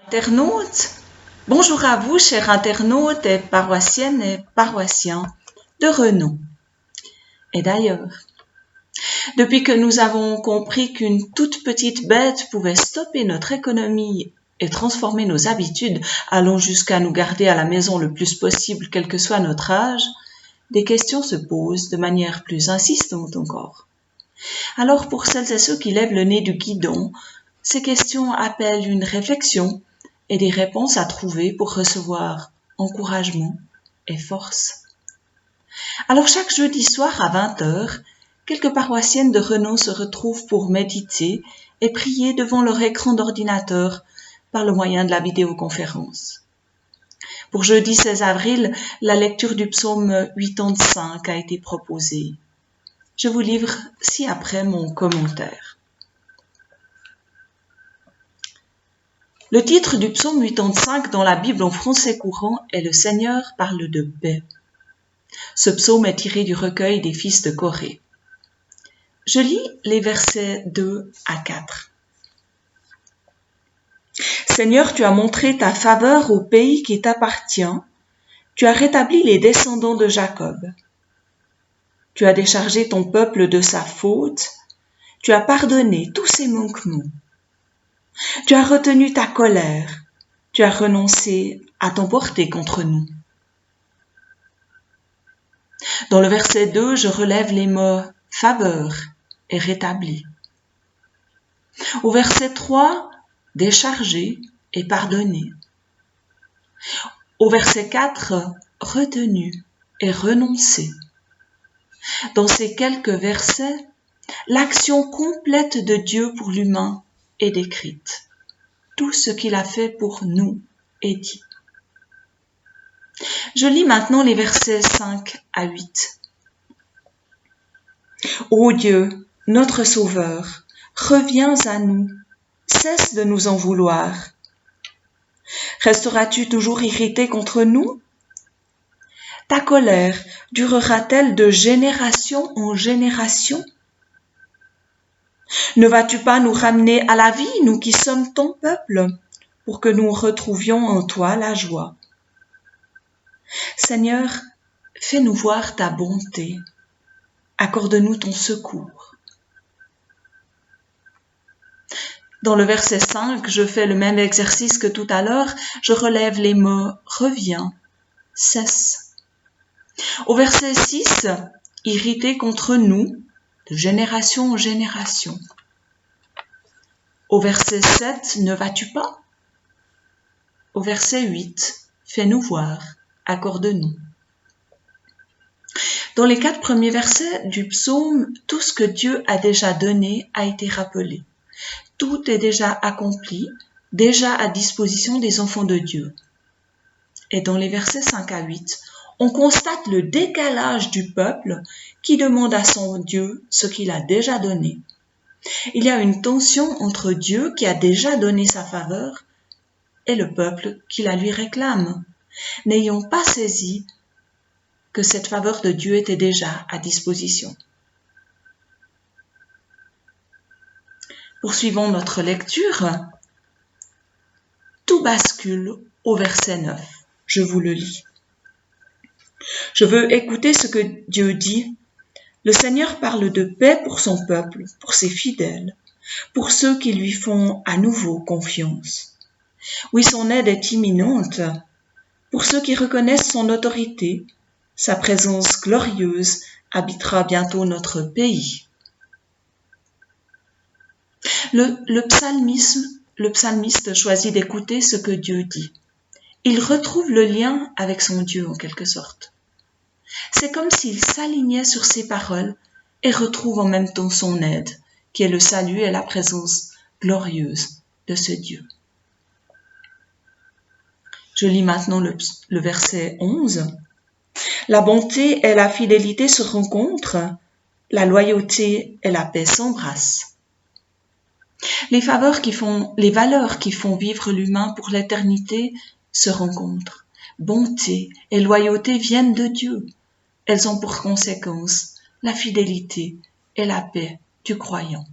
Internautes, bonjour à vous, chers internautes et paroissiennes et paroissiens de renom. Et d'ailleurs, depuis que nous avons compris qu'une toute petite bête pouvait stopper notre économie et transformer nos habitudes, allant jusqu'à nous garder à la maison le plus possible, quel que soit notre âge, des questions se posent de manière plus insistante encore. Alors pour celles et ceux qui lèvent le nez du guidon, ces questions appellent une réflexion et des réponses à trouver pour recevoir encouragement et force. Alors chaque jeudi soir à 20h, quelques paroissiennes de renom se retrouvent pour méditer et prier devant leur écran d'ordinateur par le moyen de la vidéoconférence. Pour jeudi 16 avril, la lecture du psaume 85 a été proposée. Je vous livre ci-après mon commentaire. Le titre du psaume 85 dans la Bible en français courant est « Le Seigneur parle de paix ». Ce psaume est tiré du recueil des fils de Corée. Je lis les versets 2 à 4. Seigneur, tu as montré ta faveur au pays qui t'appartient. Tu as rétabli les descendants de Jacob. Tu as déchargé ton peuple de sa faute. Tu as pardonné tous ses manquements. Tu as retenu ta colère. Tu as renoncé à t'emporter contre nous. Dans le verset 2, je relève les mots « faveur » et « rétabli ». Au verset 3, « déchargé » et « pardonné ». Au verset 4, « retenu » et « renoncé ». Dans ces quelques versets, l'action complète de Dieu pour l'humain est décrite. Tout ce qu'il a fait pour nous est dit. Je lis maintenant les versets 5 à 8. Ô Dieu, notre Sauveur, reviens à nous, cesse de nous en vouloir. Resteras-tu toujours irrité contre nous? Ta colère durera-t-elle de génération en génération? Ne vas-tu pas nous ramener à la vie, nous qui sommes ton peuple, pour que nous retrouvions en toi la joie? Seigneur, fais-nous voir ta bonté. Accorde-nous ton secours. Dans le verset 5, je fais le même exercice que tout à l'heure. Je relève les mots « reviens »,« cesse ». Au verset 6, « irrité contre nous », de génération en génération. Au verset 7, « ne vas-tu pas ?» Au verset 8, « fais-nous voir, accorde-nous ». Dans les 4 premiers versets du psaume, tout ce que Dieu a déjà donné a été rappelé. Tout est déjà accompli, déjà à disposition des enfants de Dieu. Et dans les versets 5 à 8, on constate le décalage du peuple qui demande à son Dieu ce qu'il a déjà donné. Il y a une tension entre Dieu qui a déjà donné sa faveur et le peuple qui la lui réclame, n'ayant pas saisi que cette faveur de Dieu était déjà à disposition. Poursuivons notre lecture. Tout bascule au verset 9. Je vous le lis. Je veux écouter ce que Dieu dit. Le Seigneur parle de paix pour son peuple, pour ses fidèles, pour ceux qui lui font à nouveau confiance. Oui, son aide est imminente. Pour ceux qui reconnaissent son autorité, sa présence glorieuse habitera bientôt notre pays. Le psalmiste choisit d'écouter ce que Dieu dit. Il retrouve le lien avec son Dieu en quelque sorte. C'est comme s'il s'alignait sur ses paroles et retrouve en même temps son aide, qui est le salut et la présence glorieuse de ce Dieu. Je lis maintenant le verset 11. La bonté et la fidélité se rencontrent, la loyauté et la paix s'embrassent. Les valeurs qui font vivre l'humain pour l'éternité se rencontrent. Bonté et loyauté viennent de Dieu. Elles ont pour conséquence la fidélité et la paix du croyant.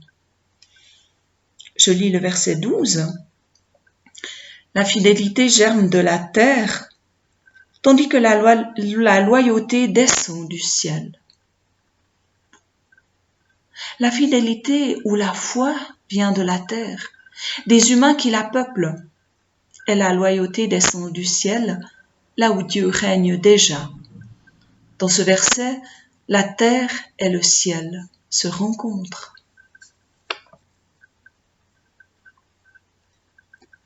Je lis le verset 12. La fidélité germe de la terre, tandis que la loyauté descend du ciel. La fidélité ou la foi vient de la terre, des humains qui la peuplent, et la loyauté descend du ciel, là où Dieu règne déjà. Dans ce verset, la terre et le ciel se rencontrent.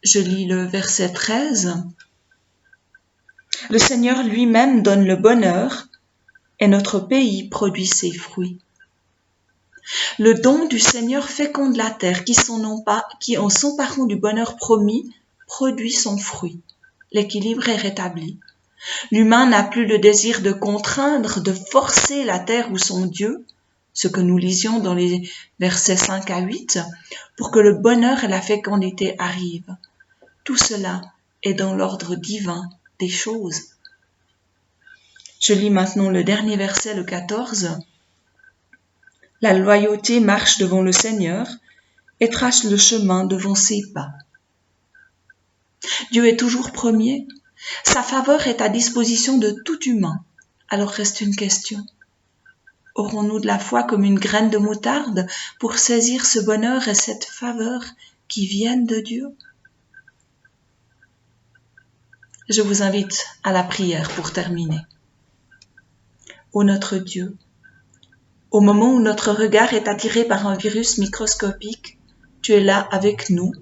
Je lis le verset 13. Le Seigneur lui-même donne le bonheur et notre pays produit ses fruits. Le don du Seigneur féconde la terre qui, en s'emparant du bonheur promis, produit son fruit. L'équilibre est rétabli. L'humain n'a plus le désir de contraindre, de forcer la terre ou son Dieu, ce que nous lisions dans les versets 5 à 8, pour que le bonheur et la fécondité arrivent. Tout cela est dans l'ordre divin des choses. Je lis maintenant le dernier verset, le 14. La loyauté marche devant le Seigneur et trace le chemin devant ses pas. Dieu est toujours premier. Sa faveur est à disposition de tout humain. Alors reste une question. Aurons-nous de la foi comme une graine de moutarde pour saisir ce bonheur et cette faveur qui viennent de Dieu? Je vous invite à la prière pour terminer. Ô notre Dieu, au moment où notre regard est attiré par un virus microscopique, tu es là avec nous.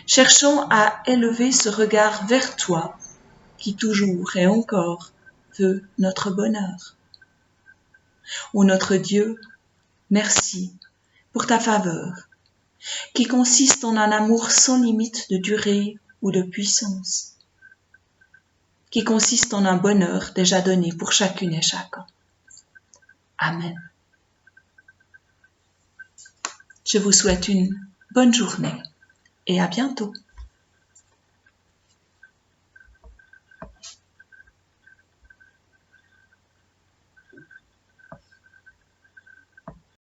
Cherchons à élever ce regard vers toi, qui toujours et encore veut notre bonheur. Ô notre Dieu, merci pour ta faveur, qui consiste en un amour sans limite de durée ou de puissance, qui consiste en un bonheur déjà donné pour chacune et chacun. Amen. Je vous souhaite une bonne journée et à bientôt.